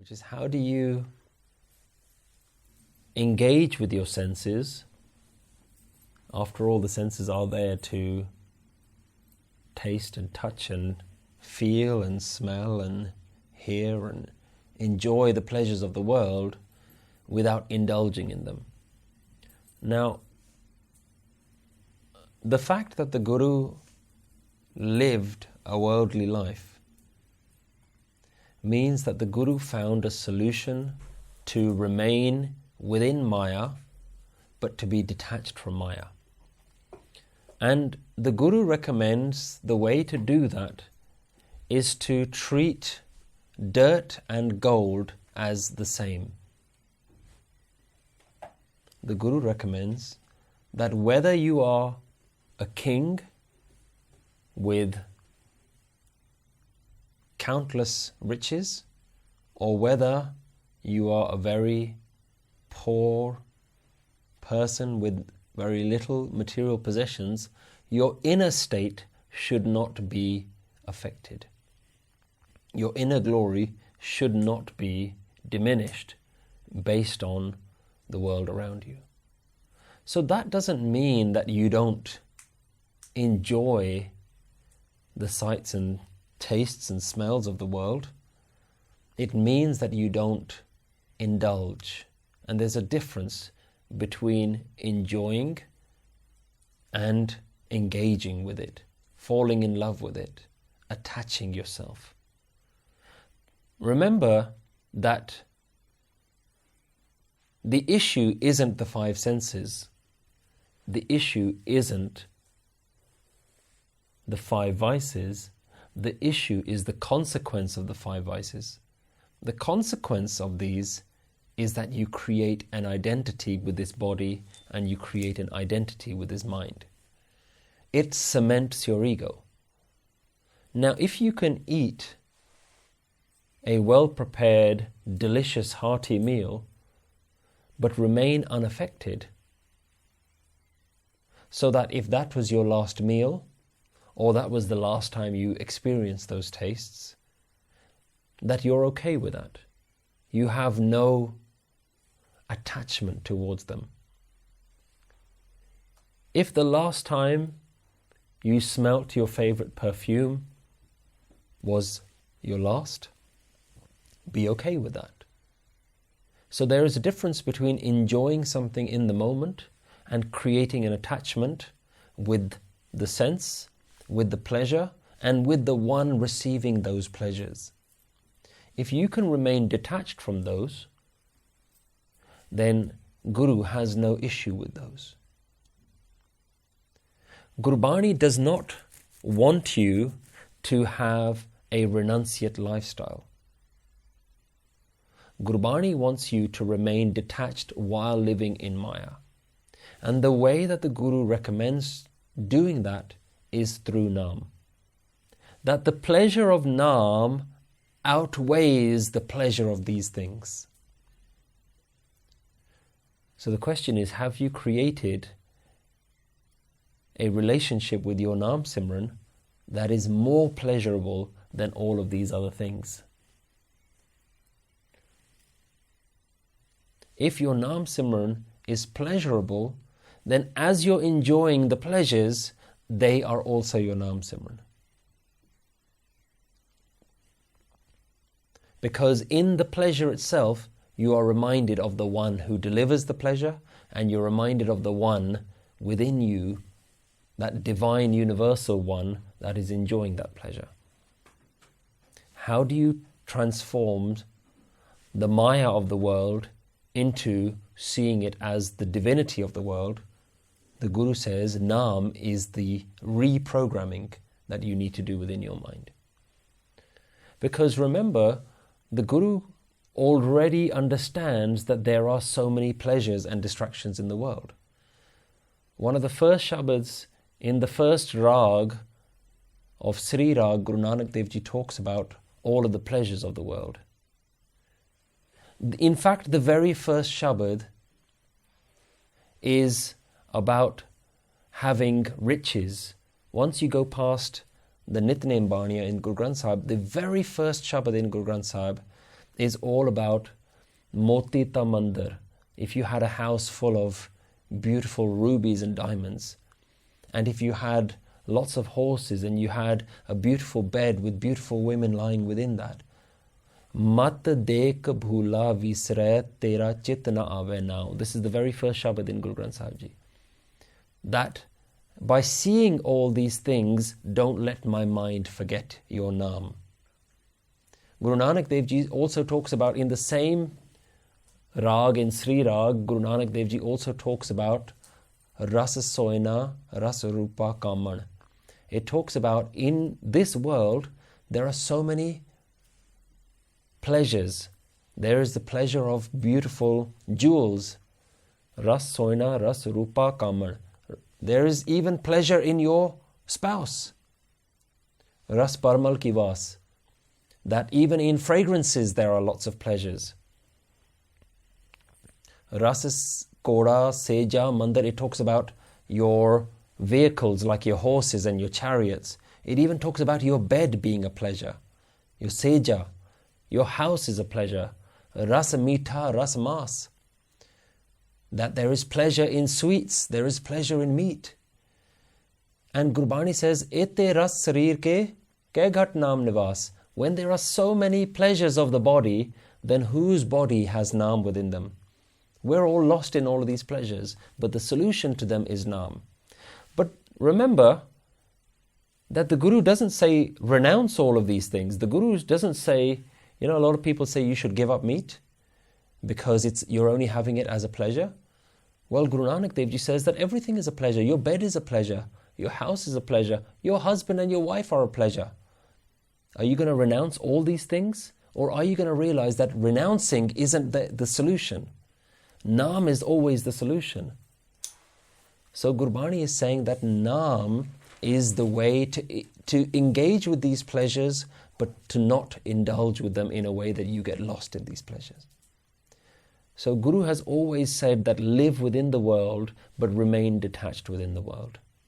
which is how do you engage with your senses? After all, the senses are there to taste and touch and feel and smell and hear and enjoy the pleasures of the world without indulging in them. Now, the fact that the Guru lived a worldly life means that the Guru found a solution to remain within Maya, but to be detached from Maya. And the Guru recommends the way to do that is to treat dirt and gold as the same. The Guru recommends that whether you are a king with countless riches, or whether you are a very poor person with very little material possessions, your inner state should not be affected. Your inner glory should not be diminished based on the world around you. So that doesn't mean that you don't enjoy the sights and tastes and smells of the world. It means that you don't indulge. And there's a difference between enjoying and engaging with it, falling in love with it, attaching yourself. Remember that the issue isn't the five senses. The issue isn't the five vices. The issue is the consequence of the five vices. The consequence of these is that you create an identity with this body and you create an identity with this mind. It cements your ego. Now, if you can eat a well-prepared, delicious, hearty meal, but remain unaffected, so that if that was your last meal, or that was the last time you experienced those tastes, that you're okay with that. You have no attachment towards them. If the last time you smelt your favorite perfume was your last, be okay with that. So there is a difference between enjoying something in the moment and creating an attachment with the sense, with the pleasure, and with the one receiving those pleasures. If you can remain detached from those, then Guru has no issue with those. Gurbani does not want you to have a renunciate lifestyle. Gurbani wants you to remain detached while living in Maya. And the way that the Guru recommends doing that is through Naam. That the pleasure of Naam outweighs the pleasure of these things. So the question is, have you created a relationship with your Naam Simran that is more pleasurable than all of these other things? If your Naam Simran is pleasurable, then as you're enjoying the pleasures, they are also your Naam Simran. Because in the pleasure itself, you are reminded of the one who delivers the pleasure, and you're reminded of the one within you, that divine universal one that is enjoying that pleasure. How do you transform the Maya of the world into seeing it as the divinity of the world? The Guru says Naam is the reprogramming that you need to do within your mind. Because remember, the Guru already understands that there are so many pleasures and distractions in the world. One of the first Shabads in the first Rag of Sri Rag, Guru Nanak Dev Ji talks about all of the pleasures of the world. In fact, the very first Shabad is about having riches. Once you go past the Nitnem Baniya in Guru Granth Sahib, the very first Shabad in Guru Granth Sahib is all about Moti Ta Mandir. If you had a house full of beautiful rubies and diamonds, and if you had lots of horses and you had a beautiful bed with beautiful women lying within that, Mat dek bhula visre tera chit na ave now. This is the very first Shabad in Guru Granth Sahib Ji. That by seeing all these things, don't let my mind forget your Naam. Guru Nanak Dev Ji also talks about, in the same Rag, in Sri Rag, Guru Nanak Dev Ji also talks about Rasa Soina, Rasa Rupa Kaman. It talks about, in this world, there are so many pleasures. There is the pleasure of beautiful jewels. Ras Soina, Ras Rupa Kaman. There is even pleasure in your spouse. Ras Parmal Ki Vas. That even in fragrances there are lots of pleasures. Ras Koda, Seja, Mandar, it talks about your vehicles like your horses and your chariots. It even talks about your bed being a pleasure. Your Seja, your house is a pleasure. Rasa Mitha, Rasa Mas. That there is pleasure in sweets, there is pleasure in meat. And Gurbani says, Ete ras sarir ke ghat naam nivas. When there are so many pleasures of the body, then whose body has Naam within them? We're all lost in all of these pleasures, but the solution to them is Naam. But remember that the Guru doesn't say renounce all of these things. The Guru doesn't say, a lot of people say you should give up meat because you're only having it as a pleasure. Well, Guru Nanak Dev Ji says that everything is a pleasure. Your bed is a pleasure. Your house is a pleasure. Your husband and your wife are a pleasure. Are you going to renounce all these things? Or are you going to realize that renouncing isn't the solution? Naam is always the solution. So Gurbani is saying that Naam is the way to engage with these pleasures, but to not indulge with them in a way that you get lost in these pleasures. So Guru has always said that live within the world, but remain detached within the world.